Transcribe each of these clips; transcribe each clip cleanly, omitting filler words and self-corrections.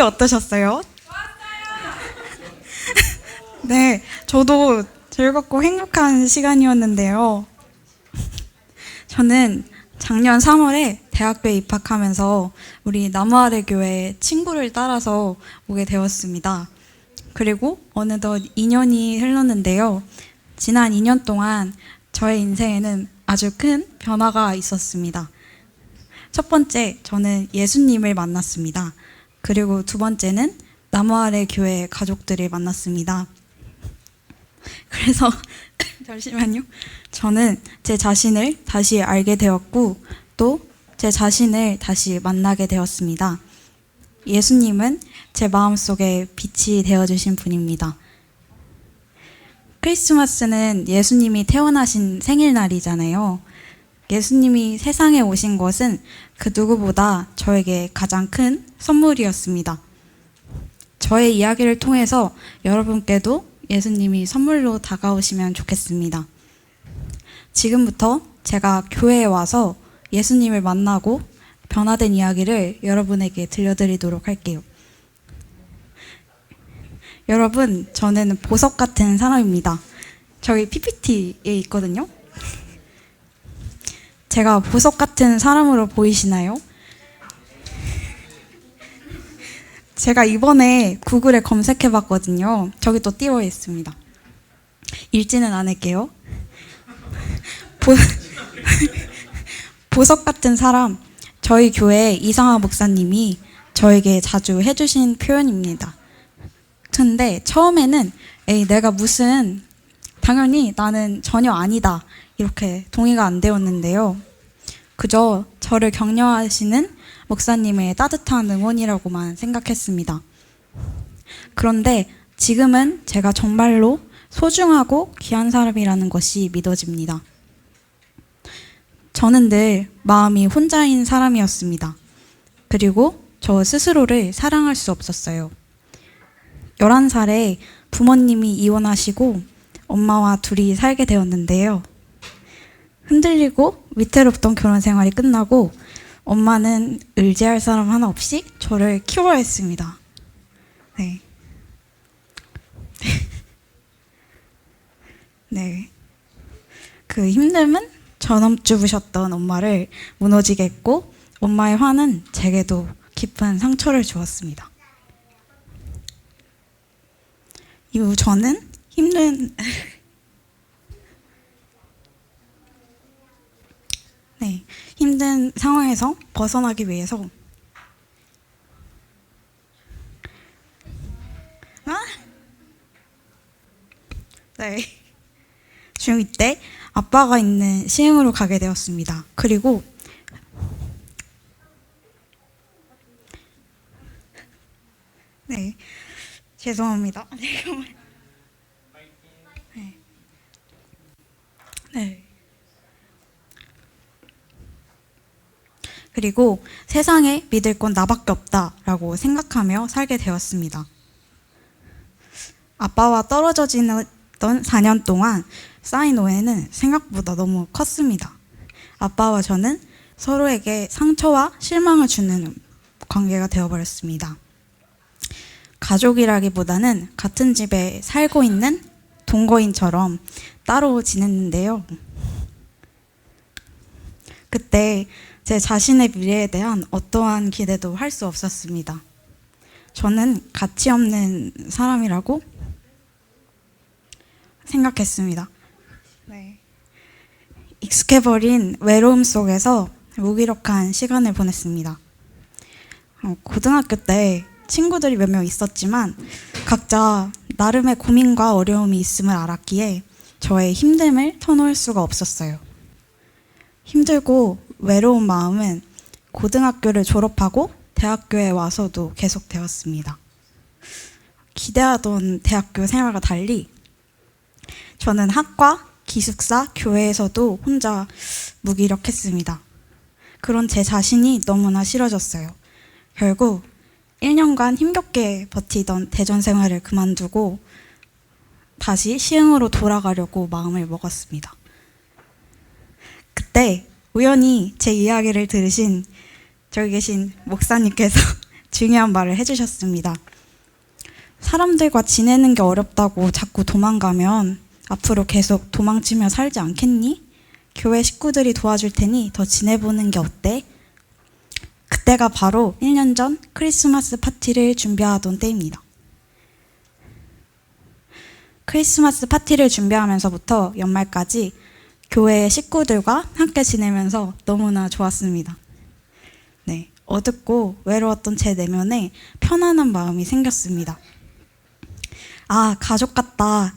어떠셨어요? 네, 저도 즐겁고 행복한 시간이었는데요. 저는 작년 3월에 대학교에 입학하면서 우리 나무아래 교회 친구를 따라서 오게 되었습니다. 그리고 어느덧 2년이 흘렀는데요. 지난 2년 동안 저의 인생에는 아주 큰 변화가 있었습니다. 첫 번째, 저는 예수님을 만났습니다. 그리고 두 번째는 나무아래 교회 가족들을 만났습니다. 그래서 잠시만요. 저는 제 자신을 다시 알게 되었고 또 제 자신을 다시 만나게 되었습니다. 예수님은 제 마음속에 빛이 되어주신 분입니다. 크리스마스는 예수님이 태어나신 생일날이잖아요. 예수님이 세상에 오신 것은 그 누구보다 저에게 가장 큰 선물이었습니다. 저의 이야기를 통해서 여러분께도 예수님이 선물로 다가오시면 좋겠습니다. 지금부터 제가 교회에 와서 예수님을 만나고 변화된 이야기를 여러분에게 들려드리도록 할게요. 여러분, 저는 보석 같은 사람입니다. 저희 PPT에 있거든요. 제가 보석 같은 사람으로 보이시나요? 제가 이번에 구글에 검색해봤거든요. 저기 또 띄워 있습니다. 읽지는 않을게요. 보석 같은 사람, 저희 교회 이상하 목사님이 저에게 자주 해주신 표현입니다. 근데 처음에는 내가 무슨 당연히 나는 전혀 아니다 이렇게 동의가 안 되었는데요. 그저 저를 격려하시는 목사님의 따뜻한 응원이라고만 생각했습니다. 그런데 지금은 제가 정말로 소중하고 귀한 사람이라는 것이 믿어집니다. 저는 늘 마음이 혼자인 사람이었습니다. 그리고 저 스스로를 사랑할 수 없었어요. 11살에 부모님이 이혼하시고 엄마와 둘이 살게 되었는데요. 흔들리고 위태롭던 결혼 생활이 끝나고 엄마는 의지할 사람 하나 없이 저를 키워야 했습니다. 네. 네. 그 힘듦은 전업주부셨던 엄마를 무너지게 했고 엄마의 화는 제게도 깊은 상처를 주었습니다. 이후 저는 힘든 상황에서 벗어나기 위해서 중2 때 아빠가 있는 시흥으로 가게 되었습니다. 그리고 죄송합니다. 그리고 세상에 믿을 건 나밖에 없다라고 생각하며 살게 되었습니다. 아빠와 떨어져 지냈던 4년 동안 쌓인 오해는 생각보다 너무 컸습니다. 아빠와 저는 서로에게 상처와 실망을 주는 관계가 되어버렸습니다. 가족이라기보다는 같은 집에 살고 있는 동거인처럼 따로 지냈는데요. 그때 제 자신의 미래에 대한 어떠한 기대도 할 수 없었습니다. 저는 가치 없는 사람이라고 생각했습니다. 익숙해버린 외로움 속에서 무기력한 시간을 보냈습니다. 고등학교 때 친구들이 몇 명 있었지만 각자 나름의 고민과 어려움이 있음을 알았기에 저의 힘듦을 터놓을 수가 없었어요. 힘들고 외로운 마음은 고등학교를 졸업하고 대학교에 와서도 계속되었습니다. 기대하던 대학교 생활과 달리 저는 학과, 기숙사, 교회에서도 혼자 무기력했습니다. 그런 제 자신이 너무나 싫어졌어요. 결국 1년간 힘겹게 버티던 대전 생활을 그만두고 다시 시흥으로 돌아가려고 마음을 먹었습니다. 그때 우연히 제 이야기를 들으신 저기 계신 목사님께서 중요한 말을 해주셨습니다. 사람들과 지내는 게 어렵다고 자꾸 도망가면 앞으로 계속 도망치며 살지 않겠니? 교회 식구들이 도와줄 테니 더 지내보는 게 어때? 그때가 바로 1년 전 크리스마스 파티를 준비하던 때입니다. 크리스마스 파티를 준비하면서부터 연말까지 교회 식구들과 함께 지내면서 너무나 좋았습니다. 네, 어둡고 외로웠던 제 내면에 편안한 마음이 생겼습니다. 아, 가족 같다.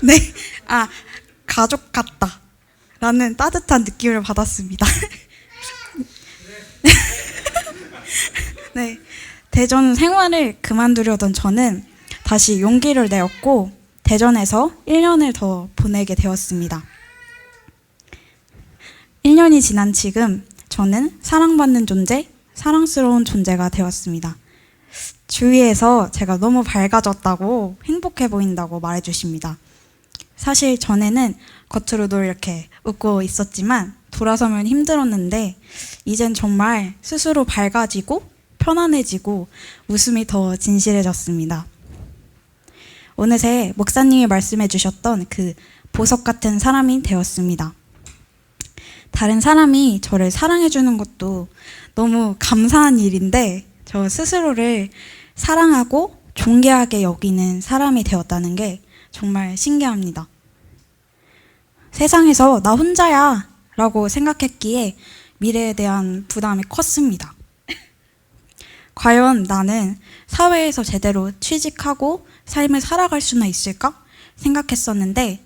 네, 가족 같다. 라는 따뜻한 느낌을 받았습니다. 네, 대전 생활을 그만두려던 저는 다시 용기를 내었고 대전에서 1년을 더 보내게 되었습니다. 1년이 지난 지금 저는 사랑받는 존재, 사랑스러운 존재가 되었습니다. 주위에서 제가 너무 밝아졌다고, 행복해 보인다고 말해주십니다. 사실 전에는 겉으로도 이렇게 웃고 있었지만 돌아서면 힘들었는데 이젠 정말 스스로 밝아지고 편안해지고 웃음이 더 진실해졌습니다. 어느새 목사님이 말씀해 주셨던 그 보석 같은 사람이 되었습니다. 다른 사람이 저를 사랑해 주는 것도 너무 감사한 일인데 저 스스로를 사랑하고 존귀하게 여기는 사람이 되었다는 게 정말 신기합니다. 세상에서 나 혼자야 라고 생각했기에 미래에 대한 부담이 컸습니다. 과연 나는 사회에서 제대로 취직하고 삶을 살아갈 수나 있을까 생각했었는데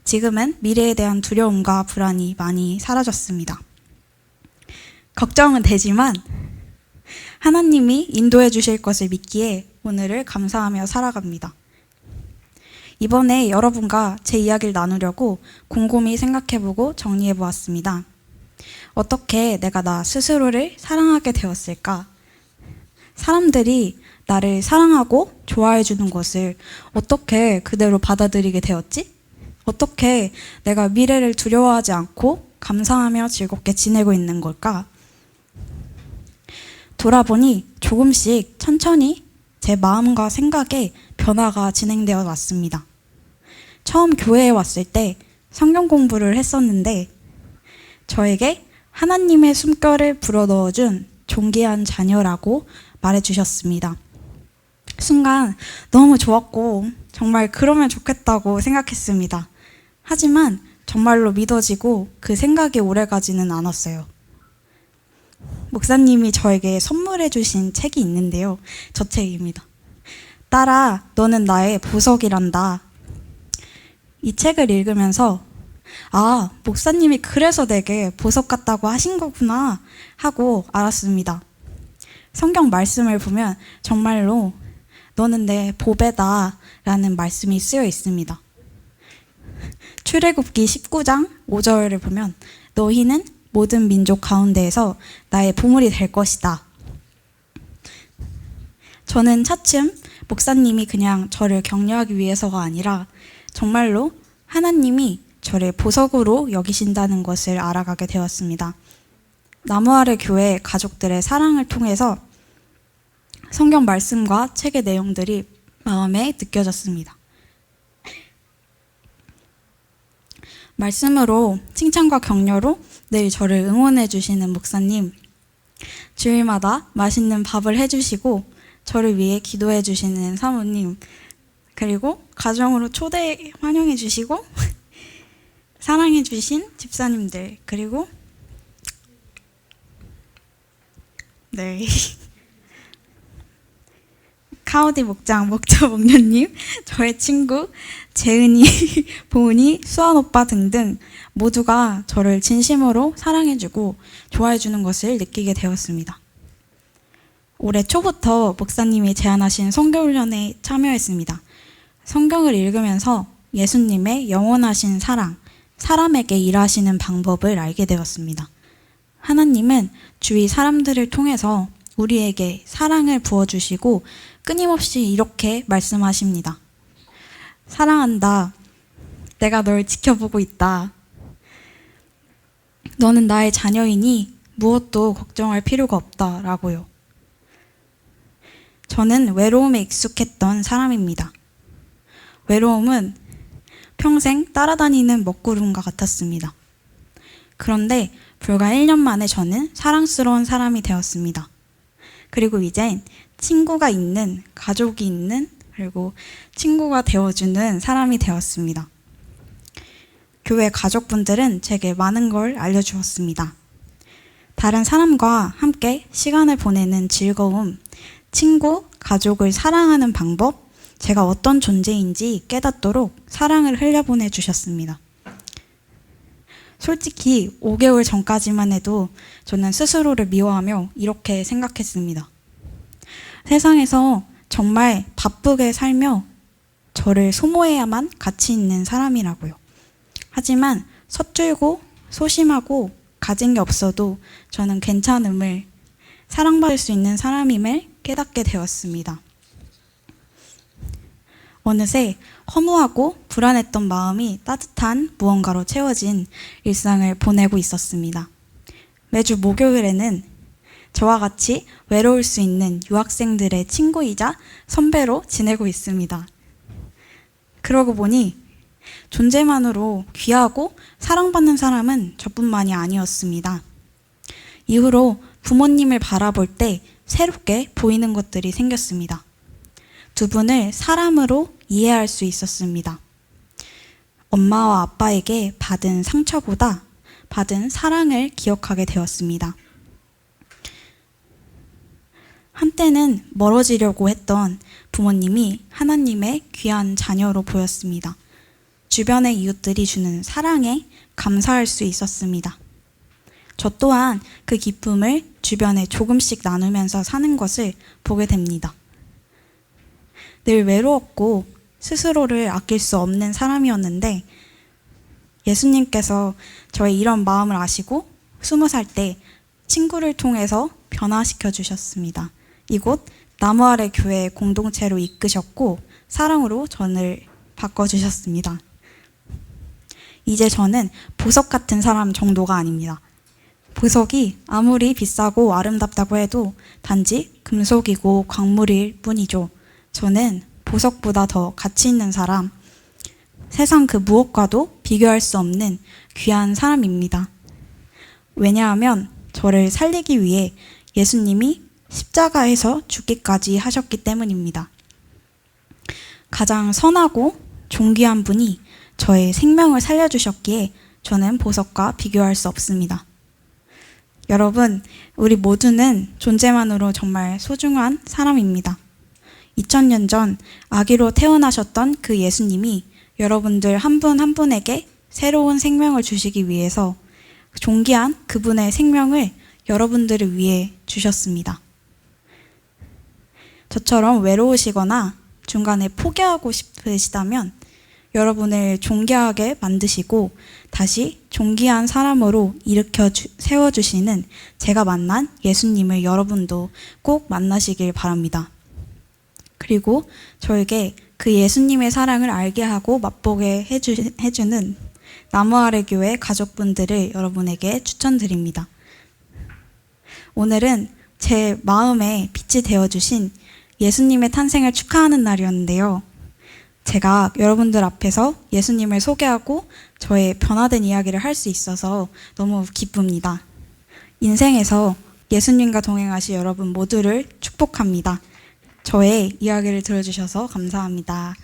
지금은 미래에 대한 두려움과 불안이 많이 사라졌습니다. 걱정은 되지만 하나님이 인도해 주실 것을 믿기에 오늘을 감사하며 살아갑니다. 이번에 여러분과 제 이야기를 나누려고 곰곰이 생각해보고 정리해보았습니다. 어떻게 내가 나 스스로를 사랑하게 되었을까? 사람들이 나를 사랑하고 좋아해주는 것을 어떻게 그대로 받아들이게 되었지? 어떻게 내가 미래를 두려워하지 않고 감사하며 즐겁게 지내고 있는 걸까? 돌아보니 조금씩 천천히 제 마음과 생각에 변화가 진행되어 왔습니다. 처음 교회에 왔을 때 성경 공부를 했었는데 저에게 하나님의 숨결을 불어넣어준 존귀한 자녀라고 말해주셨습니다. 순간 너무 좋았고 정말 그러면 좋겠다고 생각했습니다. 하지만 정말로 믿어지고 그 생각이 오래가지는 않았어요. 목사님이 저에게 선물해 주신 책이 있는데요. 저 책입니다. 딸아, 너는 나의 보석이란다. 이 책을 읽으면서 아, 목사님이 그래서 내게 보석 같다고 하신 거구나 하고 알았습니다. 성경 말씀을 보면 정말로 너는 내 보배다 라는 말씀이 쓰여 있습니다. 출애굽기 19장 5절을 보면 너희는 모든 민족 가운데에서 나의 보물이 될 것이다. 저는 차츰 목사님이 그냥 저를 격려하기 위해서가 아니라 정말로 하나님이 저를 보석으로 여기신다는 것을 알아가게 되었습니다. 나무 아래 교회 가족들의 사랑을 통해서 성경 말씀과 책의 내용들이 마음에 느껴졌습니다. 말씀으로 칭찬과 격려로 늘 저를 응원해 주시는 목사님, 주일마다 맛있는 밥을 해주시고 저를 위해 기도해 주시는 사모님, 그리고 가정으로 초대 환영해 주시고 사랑해 주신 집사님들, 그리고 네 카오디 목장 목자 목녀님, 저의 친구 재은이, 보은이, 수환 오빠 등등 모두가 저를 진심으로 사랑해주고 좋아해주는 것을 느끼게 되었습니다. 올해 초부터 목사님이 제안하신 선교훈련에 참여했습니다. 성경을 읽으면서 예수님의 영원하신 사랑, 사람에게 일하시는 방법을 알게 되었습니다. 하나님은 주위 사람들을 통해서 우리에게 사랑을 부어주시고 끊임없이 이렇게 말씀하십니다. 사랑한다. 내가 널 지켜보고 있다. 너는 나의 자녀이니 무엇도 걱정할 필요가 없다라고요. 저는 외로움에 익숙했던 사람입니다. 외로움은 평생 따라다니는 먹구름과 같았습니다. 그런데 불과 1년 만에 저는 사랑스러운 사람이 되었습니다. 그리고 이젠 친구가 있는, 가족이 있는, 그리고 친구가 되어주는 사람이 되었습니다. 교회 가족분들은 제게 많은 걸 알려주었습니다. 다른 사람과 함께 시간을 보내는 즐거움, 친구, 가족을 사랑하는 방법, 제가 어떤 존재인지 깨닫도록 사랑을 흘려보내 주셨습니다. 솔직히 5개월 전까지만 해도 저는 스스로를 미워하며 이렇게 생각했습니다. 세상에서 정말 바쁘게 살며 저를 소모해야만 가치 있는 사람이라고요. 하지만 서툴고 소심하고 가진 게 없어도 저는 괜찮음을, 사랑받을 수 있는 사람임을 깨닫게 되었습니다. 어느새 허무하고 불안했던 마음이 따뜻한 무언가로 채워진 일상을 보내고 있었습니다. 매주 목요일에는 저와 같이 외로울 수 있는 유학생들의 친구이자 선배로 지내고 있습니다. 그러고 보니 존재만으로 귀하고 사랑받는 사람은 저뿐만이 아니었습니다. 이후로 부모님을 바라볼 때 새롭게 보이는 것들이 생겼습니다. 두 분을 사람으로 이해할 수 있었습니다. 엄마와 아빠에게 받은 상처보다 받은 사랑을 기억하게 되었습니다. 한때는 멀어지려고 했던 부모님이 하나님의 귀한 자녀로 보였습니다. 주변의 이웃들이 주는 사랑에 감사할 수 있었습니다. 저 또한 그 기쁨을 주변에 조금씩 나누면서 사는 것을 보게 됩니다. 늘 외로웠고 스스로를 아낄 수 없는 사람이었는데 예수님께서 저의 이런 마음을 아시고 20살 때 친구를 통해서 변화시켜 주셨습니다. 이곳 나무 아래 교회 공동체로 이끄셨고 사랑으로 저를 바꿔주셨습니다. 이제 저는 보석 같은 사람 정도가 아닙니다. 보석이 아무리 비싸고 아름답다고 해도 단지 금속이고 광물일 뿐이죠. 저는 보석보다 더 가치 있는 사람, 세상 그 무엇과도 비교할 수 없는 귀한 사람입니다. 왜냐하면 저를 살리기 위해 예수님이 십자가에서 죽기까지 하셨기 때문입니다. 가장 선하고 존귀한 분이 저의 생명을 살려주셨기에 저는 보석과 비교할 수 없습니다. 여러분, 우리 모두는 존재만으로 정말 소중한 사람입니다. 2000년 전 아기로 태어나셨던 그 예수님이 여러분들 한 분 한 분에게 새로운 생명을 주시기 위해서 존귀한 그분의 생명을 여러분들을 위해 주셨습니다. 저처럼 외로우시거나 중간에 포기하고 싶으시다면 여러분을 존귀하게 만드시고 다시 존귀한 사람으로 일으켜 세워주시는 제가 만난 예수님을 여러분도 꼭 만나시길 바랍니다. 그리고 저에게 그 예수님의 사랑을 알게 하고 맛보게 해주는 나무 아래 교회 가족분들을 여러분에게 추천드립니다. 오늘은 제 마음에 빛이 되어주신 예수님의 탄생을 축하하는 날이었는데요. 제가 여러분들 앞에서 예수님을 소개하고 저의 변화된 이야기를 할 수 있어서 너무 기쁩니다. 인생에서 예수님과 동행하실 여러분 모두를 축복합니다. 저의 이야기를 들어주셔서 감사합니다.